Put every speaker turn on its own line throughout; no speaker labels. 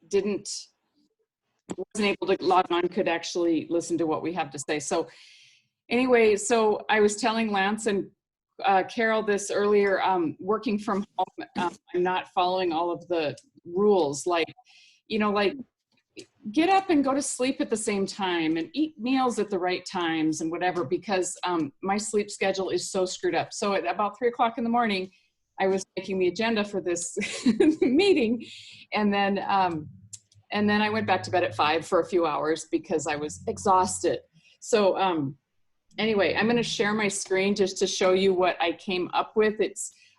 wasn't able to log on could actually listen to what we have to say. So anyway, so I was telling Lance and Carol this earlier, working from home, I'm not following all of the rules, like, like get up and go to sleep at the same time and eat meals at the right times and whatever, because my sleep schedule is so screwed up. So at about 3 o'clock in the morning, I was making the agenda for this meeting. And then I went back to bed at 5 for a few hours because I was exhausted. So anyway, I'm going to share my screen just to show you what I came up with.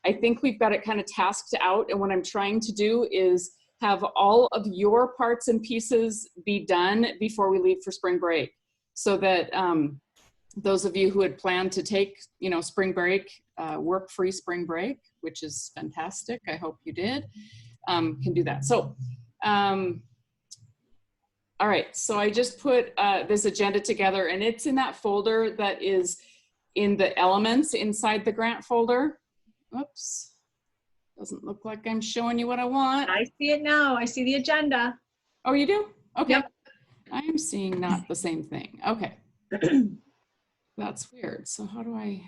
I think we've got it kind of tasked out. And what I'm trying to do is have all of your parts and pieces be done before we leave for spring break, so that those of you who had planned to take, spring break, work-free spring break, which is fantastic, I hope you did, can do that. So, all right, so I just put this agenda together, and it's in that folder that is in the elements inside the grant folder. Oops. Doesn't look like I'm showing you what I want.
I see it now. I see the agenda.
Oh, you do? Okay.
Yep.
I'm seeing not the same thing. Okay. That's weird. So how do I?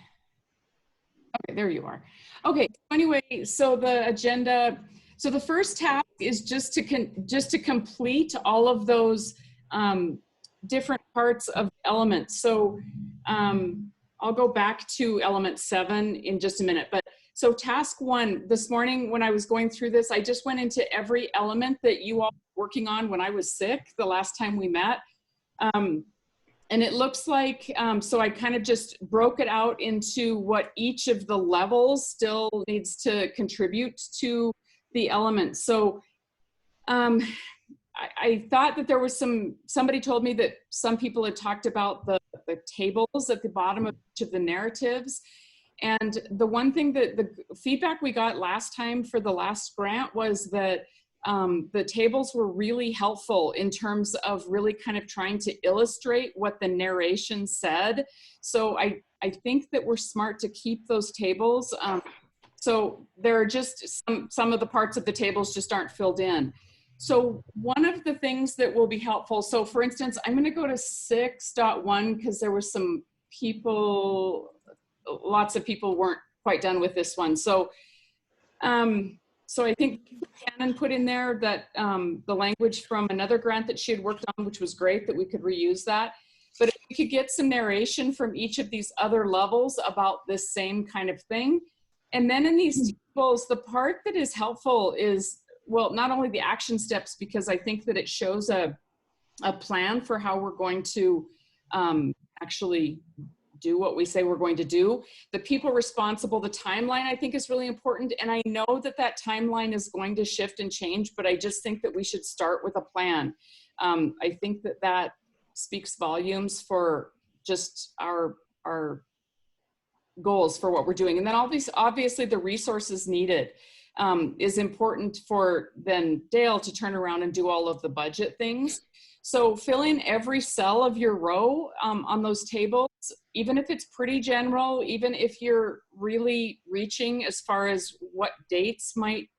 Okay, there you are. Okay. Anyway, so the agenda. So the first task is just to complete all of those different parts of elements. So I'll go back to element 7 in just a minute, but. So task 1, this morning when I was going through this, I just went into every element that you all were working on when I was sick the last time we met. And it looks like, so I kind of just broke it out into what each of the levels still needs to contribute to the elements. So I thought that there was somebody told me that some people had talked about the tables at the bottom of each of the narratives. And the one thing that the feedback we got last time for the last grant was that the tables were really helpful in terms of really kind of trying to illustrate what the narration said. So I think that we're smart to keep those tables. So there are just some of the parts of the tables just aren't filled in. So one of the things that will be helpful, so for instance, I'm going to go to 6.1 because there were some people, lots of people weren't quite done with this one. So, so I think Shannon put in there that the language from another grant that she had worked on, which was great, that we could reuse that. But if we could get some narration from each of these other levels about this same kind of thing. And then in these tables, the part that is helpful is, well, not only the action steps, because I think that it shows a plan for how we're going to actually do what we say we're going to do. The people responsible, the timeline I think is really important. And I know that that timeline is going to shift and change, but I just think that we should start with a plan. I think that that speaks volumes for just our goals for what we're doing. And then obviously the resources needed is important for then Dale to turn around and do all of the budget things. So fill in every cell of your row on those tables, even if it's pretty general, even if you're really reaching as far as what dates might,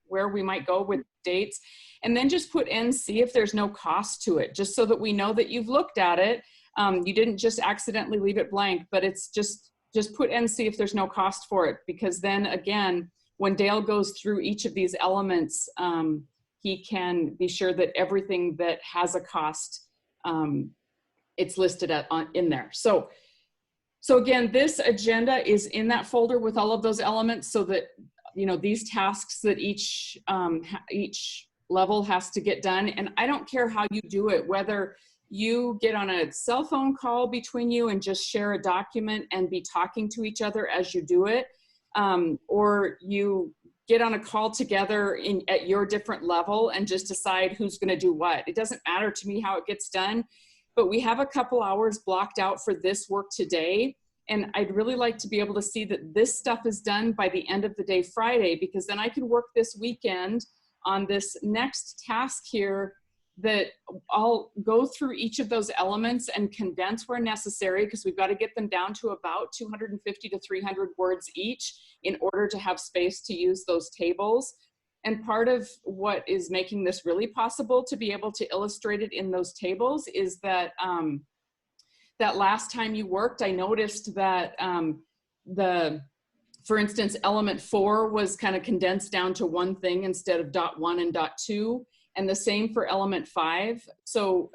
where we might go with dates. And then just put NC if there's no cost to it, just so that we know that you've looked at it. You didn't just accidentally leave it blank, but it's just put NC if there's no cost for it. Because then again, when Dale goes through each of these elements, he can be sure that everything that has a cost, it's listed in there. So again, this agenda is in that folder with all of those elements, so that these tasks that each level has to get done. And I don't care how you do it, whether you get on a cell phone call between you and just share a document and be talking to each other as you do it, or you get on a call together at your different level and just decide who's going to do what. It doesn't matter to me how it gets done, but we have a couple hours blocked out for this work today. And I'd really like to be able to see that this stuff is done by the end of the day Friday, because then I can work this weekend on this next task here that I'll go through each of those elements and condense where necessary, because we've got to get them down to about 250 to 300 words each in order to have space to use those tables. And part of what is making this really possible to be able to illustrate it in those tables is that that last time you worked, I noticed that for instance, element 4 was kind of condensed down to one thing instead of dot 1 and dot 2. And the same for element 5. So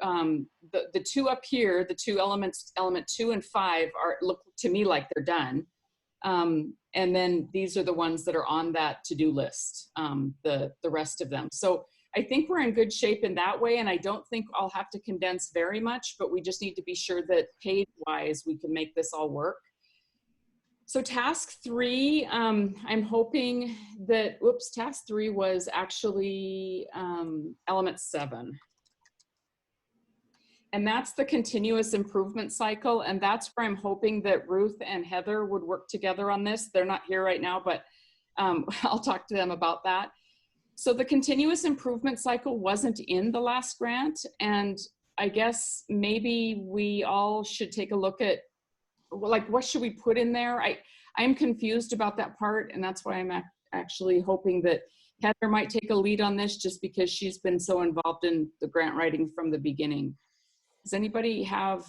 the two up here, the two elements, element 2 and 5, look to me like they're done. And then these are the ones that are on that to-do list, the rest of them. So I think we're in good shape in that way. And I don't think I'll have to condense very much, but we just need to be sure that page-wise we can make this all work. So task 3, I'm hoping that, task 3 was actually element 7. And that's the continuous improvement cycle. And that's where I'm hoping that Ruth and Heather would work together on this. They're not here right now, but I'll talk to them about that. So the continuous improvement cycle wasn't in the last grant. And I guess maybe we all should take a look at, like, what should we put in there? I'm confused about that part, and that's why I'm actually hoping that Heather might take a lead on this, just because she's been so involved in the grant writing from the beginning. Does anybody have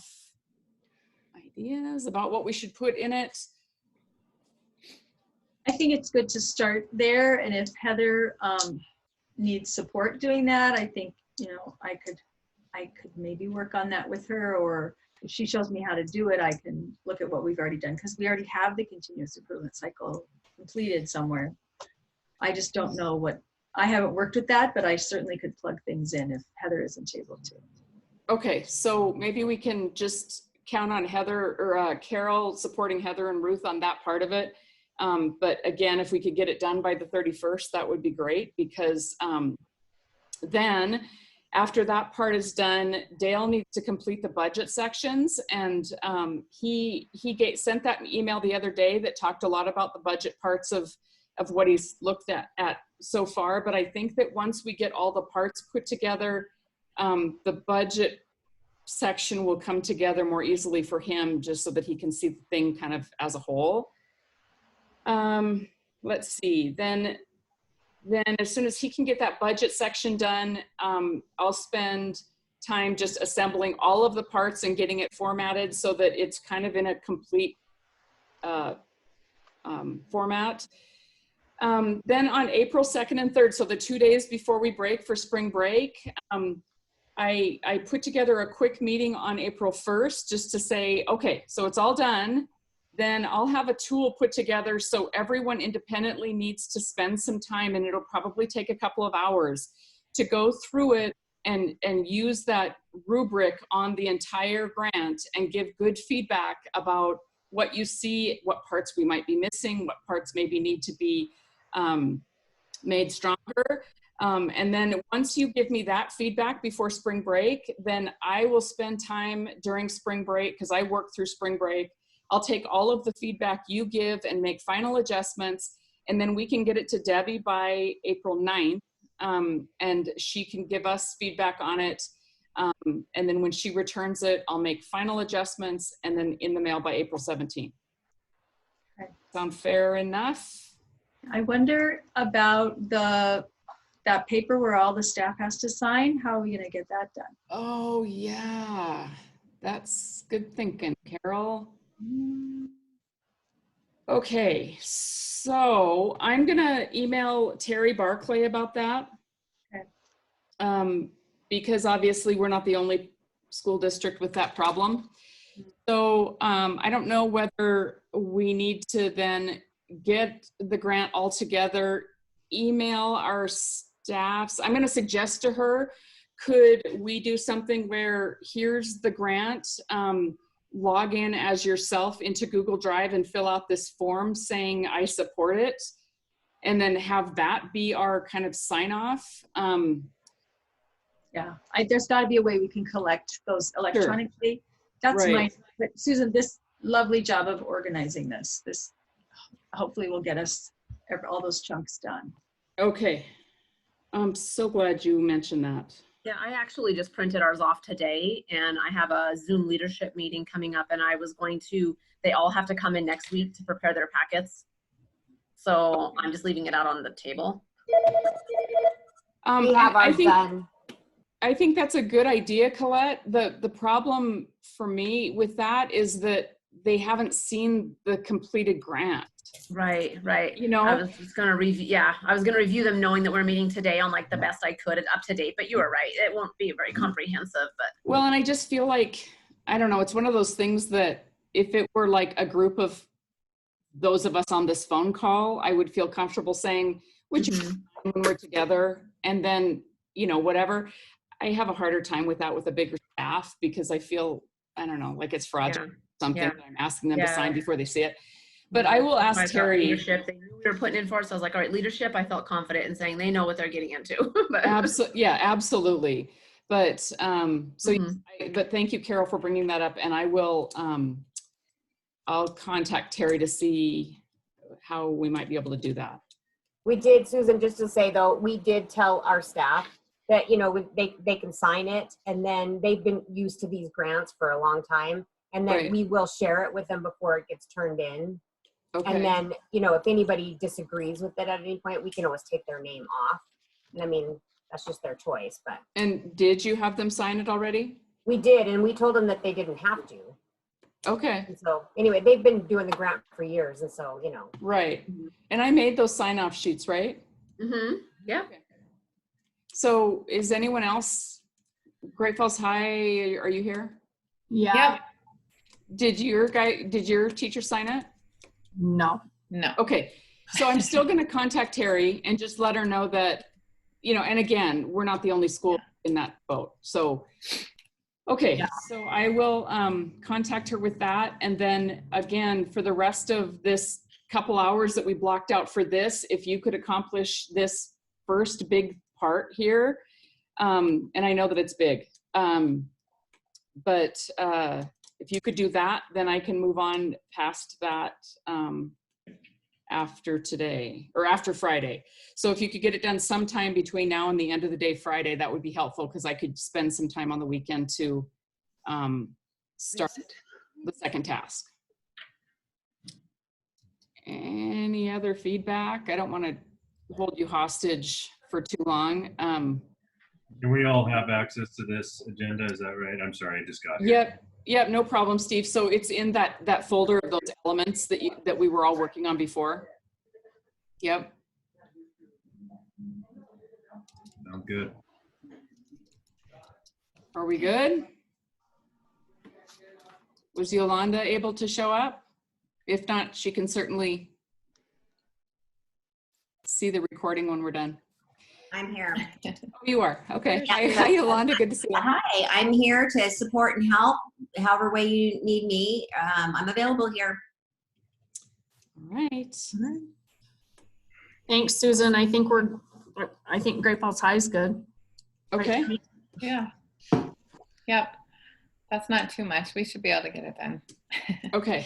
ideas about what we should put in it?
I think it's good to start there. And if Heather needs support doing that, I think, you know, I could maybe work on that with her, or if she shows me how to do it, I can look at what we've already done, because we already have the continuous improvement cycle completed somewhere. I just don't know what, I haven't worked with that, but I certainly could plug things in if Heather isn't able to.
Okay, so maybe we can just count on Heather or Carol supporting Heather and Ruth on that part of it. But again, if we could get it done by the 31st, that would be great, because then after that part is done, Dale needs to complete the budget sections. And he sent that email the other day that talked a lot about the budget parts of what he's looked at so far. But I think that once we get all the parts put together, the budget section will come together more easily for him, just so that he can see the thing kind of as a whole. Let's see, then as soon as he can get that budget section done, I'll spend time just assembling all of the parts and getting it formatted so that it's kind of in a complete format. Then on April 2nd and 3rd, so the 2 days before we break for spring break, I put together a quick meeting on April 1st just to say, okay, so it's all done. Then I'll have a tool put together so everyone independently needs to spend some time, and it'll probably take a couple of hours to go through it and use that rubric on the entire grant and give good feedback about what you see, what parts we might be missing, what parts maybe need to be made stronger. And then once you give me that feedback before spring break, then I will spend time during spring break, because I work through spring break. I'll take all of the feedback you give and make final adjustments, and then we can get it to Debbie by April 9th, and she can give us feedback on it. And then when she returns it, I'll make final adjustments, and then in the mail by April 17th.
Okay.
Sound fair enough?
I wonder about that paper where all the staff has to sign. How are we going to get that done?
Oh, yeah. That's good thinking, Carol. Okay, so I'm gonna email Terry Barclay about that.
Okay.
Because obviously we're not the only school district with that problem. So I don't know whether we need to then get the grant all together, email our staffs. I'm gonna suggest to her, could we do something where here's the grant, log in as yourself into Google Drive and fill out this form saying I support it, and then have that be our kind of sign off.
Yeah, there's got to be a way we can collect those electronically. Sure. That's right. But Susan, this lovely job of organizing this hopefully will get us all those chunks done.
Okay, I'm so glad you mentioned that.
Yeah, I actually just printed ours off today, and I have a Zoom leadership meeting coming up, and I was going to, they all have to come in next week to prepare their packets. So I'm just leaving it out on the table.
We have ours done.
I think that's a good idea, Colette. The problem for me with that is that they haven't seen the completed grant.
Right.
You know?
I was just gonna review. Yeah, I was gonna review them, knowing that we're meeting today on like the best I could and up to date. But you were right; it won't be very comprehensive. But
Well, and I just feel like, I don't know, it's one of those things that if it were like a group of those of us on this phone call, I would feel comfortable saying, which when we're together, and then, you know, whatever. I have a harder time with that with a bigger staff because I feel, I don't know, like it's fraudulent or something that I'm asking them to sign before they see it. But I will ask Terry.
Leadership, they knew we were putting in for, so I was like, all right, leadership, I felt confident in saying they know what they're getting into. But
Absolutely. But but thank you, Carol, for bringing that up. And I will, I'll contact Terry to see how we might be able to do that.
We did, Susan, just to say though, we did tell our staff that, you know, they can sign it, and then they've been used to these grants for a long time, and then we will share it with them before it gets turned in. Okay. And then, you know, if anybody disagrees with it at any point, we can always take their name off. And I mean, that's just their choice, but.
And did you have them sign it already?
We did, and we told them that they didn't have to.
Okay.
And so anyway, they've been doing the grant for years, and so, you know.
Right. And I made those sign-off sheets, right?
Yeah.
Okay. So is anyone else, Great Falls High, are you here?
Yeah.
Did your teacher sign it?
No.
Okay. So I'm still going to contact Terry and just let her know that, you know, and again, we're not the only school in that boat. So, okay. So I will contact her with that. And then again, for the rest of this couple hours that we blocked out for this, if you could accomplish this first big part here, and I know that it's big, but if you could do that, then I can move on past that after today or after Friday. So if you could get it done sometime between now and the end of the day Friday, that would be helpful, because I could spend some time on the weekend to start the second task. Any other feedback? I don't want to hold you hostage for too long.
Can we all have access to this agenda? Is that right? I'm sorry, I just got here.
Yep, no problem, Steve. So it's in that folder of those elements that we were all working on before. Yep.
Sounds good.
Are we good? Was Yolanda able to show up? If not, she can certainly see the recording when we're done.
I'm here.
Oh, you are? Okay. Hi, Yolanda. Good to see you.
Hi, I'm here to support and help however way you need me. I'm available here.
All right.
Thanks, Susan. I think Great Falls High is good.
Okay.
Yeah. Yep. That's not too much. We should be able to get it done.
Okay.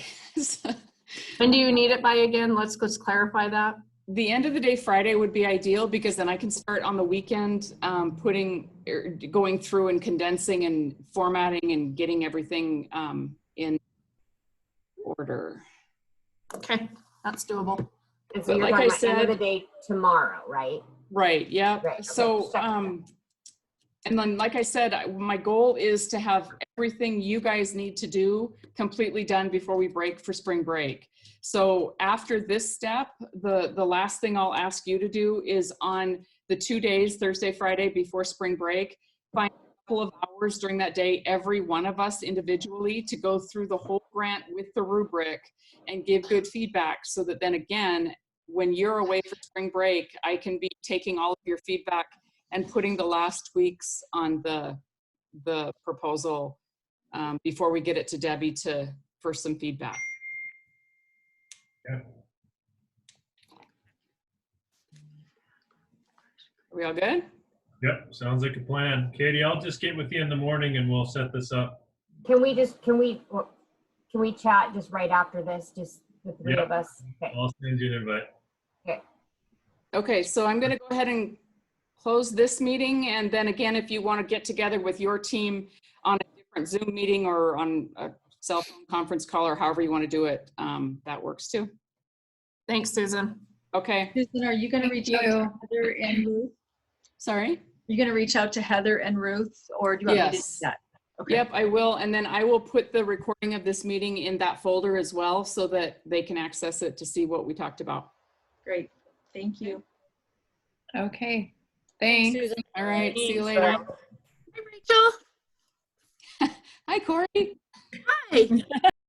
When do you need it by again? Let's clarify that.
The end of the day Friday would be ideal, because then I can start on the weekend going through and condensing and formatting and getting everything in order.
Okay, that's doable.
And so you're like end of the day tomorrow, right?
Right. Yeah.
Right, okay.
So, and then, like I said, my goal is to have everything you guys need to do completely done before we break for spring break. So after this step, the last thing I'll ask you to do is on the 2 days, Thursday, Friday, before spring break, find a couple of hours during that day, every one of us individually, to go through the whole grant with the rubric and give good feedback, so that then again, when you're away for spring break, I can be taking all of your feedback and putting the last tweaks on the proposal before we get it to Debbie for some feedback.
Yeah.
Are we all good?
Yep, sounds like a plan. Katie, I'll just get with you in the morning and we'll set this up.
Can we chat just right after this, just the three of us? Okay.
I'll send you an invite.
Okay.
Okay, so I'm going to go ahead and close this meeting, and then again, if you want to get together with your team on a different Zoom meeting or on a cell phone conference call or however you want to do it, that works too.
Thanks, Susan.
Okay.
Susan, are you going to reach out to Heather and Ruth?
Sorry?
You're gonna reach out to Heather and Ruth, or do you want me to do
Yes.
that? Okay.
Yep, I will. And then I will put the recording of this meeting in that folder as well so that they can access it to see what we talked about.
Great. Thank you.
Okay, thanks.
Susan.
All right, see you
Thanks.
later.
Hi, Rachel.
Hi, Corey.
Hi.